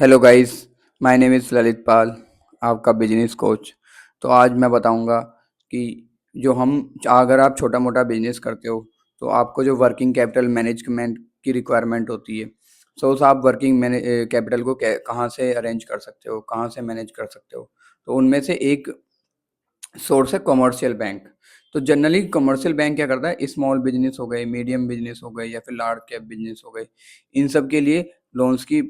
Hello guys, my name is Lalit Pal, आपका business coach. तो आज मैं बताऊंगा कि जो हम अगर आप छोटा मोटा बिजनेस करते हो तो आपको जो वर्किंग कैपिटल मैनेजमेंट की रिक्वायरमेंट होती है। सो उस आप वर्किंग कैपिटल को कहाँ से अरेंज कर सकते हो, कहाँ से मैनेज कर सकते हो। तो उनमें से एक सोर्स है कमर्शियल बैंक। तो जनरली कमर्शियल बैंक क्या करता है, स्मॉल बिजनेस हो गए, मीडियम बिजनेस हो गए या फिर लार्ज कैप बिजनेस हो गए, इन सब के लिए लोन्स की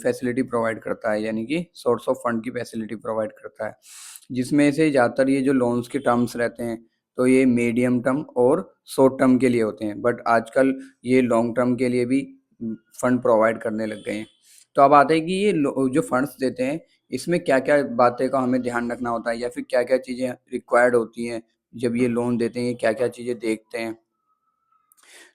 फैसिलिटी प्रोवाइड करता है, यानी कि सोर्स ऑफ फंड की फैसिलिटी प्रोवाइड करता है, जिसमें से ज़्यादातर ये जो लोन्स के टर्म्स रहते हैं तो ये मीडियम टर्म और शॉर्ट टर्म के लिए होते हैं, बट आजकल ये लॉन्ग टर्म के लिए भी फंड प्रोवाइड करने लग गए हैं। तो अब आता है कि ये जो फंड्स देते हैं इसमें क्या-क्या बातें का हमें ध्यान रखना होता है या फिर क्या-क्या चीज़ें रिक्वायर्ड होती हैं जब ये लोन देते हैं, ये क्या-क्या चीज़ें देखते हैं।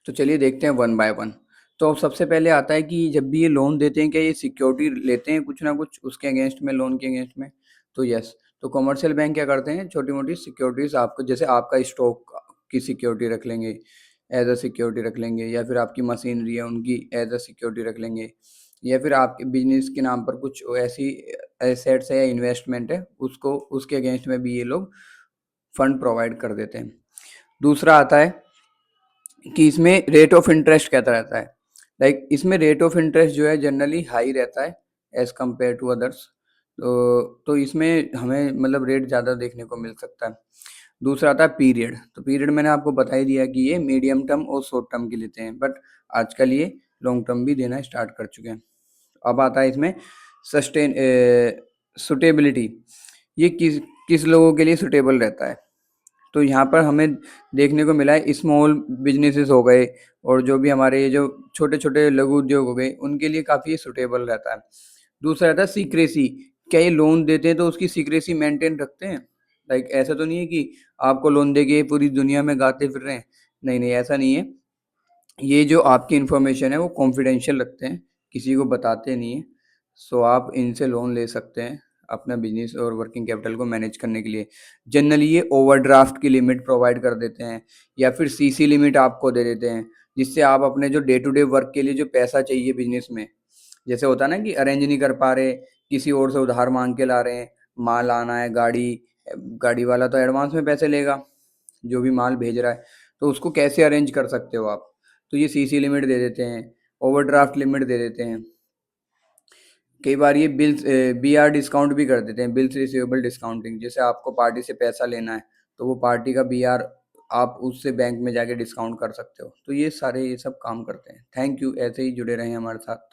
तो चलिए देखते हैं वन बाय वन। तो सबसे पहले आता है कि जब भी ये लोन देते हैं, क्या ये सिक्योरिटी लेते हैं कुछ ना कुछ उसके अगेंस्ट में, लोन के अगेंस्ट में? तो यस, तो कमर्शियल बैंक क्या करते हैं, छोटी-मोटी सिक्योरिटीज़ आपको, जैसे आपका स्टॉक की सिक्योरिटी रख लेंगे, एज़ अ सिक्योरिटी रख लेंगे, या फिर आपकी मशीनरी है उनकी एज़ अ सिक्योरिटी रख लेंगे, या फिर आपके बिज़नेस के नाम पर कुछ ऐसी एसेट्स है या इन्वेस्टमेंट है, उसको उसके अगेंस्ट में भी ये लोग फंड प्रोवाइड कर देते हैं। दूसरा आता है कि इसमें रेट ऑफ इंटरेस्ट कैसा रहता है। लाइक इसमें रेट ऑफ इंटरेस्ट जो है जनरली हाई रहता है एज कम्पेयर टू अदर्स। तो इसमें हमें मतलब रेट ज़्यादा देखने को मिल सकता है। दूसरा आता है पीरियड। तो पीरियड मैंने आपको बता ही दिया कि ये मीडियम टर्म और शॉर्ट टर्म के लेते हैं, बट आजकल ये लॉन्ग टर्म भी देना स्टार्ट कर चुके हैं। अब आता है इसमें सस्टेन सुटेबिलिटी। ये किस किस लोगों के लिए सुटेबल रहता है। तो यहाँ पर हमें देखने को मिला है स्मॉल बिजनेसेस हो गए और जो भी हमारे ये जो छोटे-छोटे लघु उद्योग हो गए, उनके लिए काफ़ी सूटेबल रहता है। दूसरा रहता है सीक्रेसी। क्या ये लोन देते हैं तो उसकी सीक्रेसी मेंटेन रखते हैं? लाइक ऐसा तो नहीं है कि आपको लोन देके पूरी दुनिया में गाते फिर रहे हैं। नहीं, नहीं ऐसा नहीं है। ये जो आपकी इन्फॉर्मेशन है वो कॉन्फिडेंशियल रखते हैं, किसी को बताते नहीं हैं। सो आप इनसे लोन ले सकते हैं अपना बिजनेस और वर्किंग कैपिटल को मैनेज करने के लिए। जनरली ये ओवरड्राफ्ट की लिमिट प्रोवाइड कर देते हैं या फिर सीसी लिमिट आपको दे देते हैं, जिससे आप अपने जो डे टू डे वर्क के लिए जो पैसा चाहिए बिजनेस में, जैसे होता है ना कि अरेंज नहीं कर पा रहे, किसी और से उधार मांग के ला रहे हैं, माल आना है, गाड़ी वाला तो एडवांस में पैसे लेगा जो भी माल भेज रहा है, तो उसको कैसे अरेंज कर सकते हो आप। तो ये सीसी लिमिट दे देते हैं, ओवरड्राफ्ट लिमिट दे देते हैं। कई बार ये बिल्स बीआर डिस्काउंट भी कर देते हैं, बिल्स रिसीवेबल डिस्काउंटिंग। जैसे आपको पार्टी से पैसा लेना है तो वो पार्टी का बीआर आप उससे बैंक में जाके डिस्काउंट कर सकते हो। तो ये सारे ये सब काम करते हैं। थैंक यू, ऐसे ही जुड़े रहें हमारे साथ।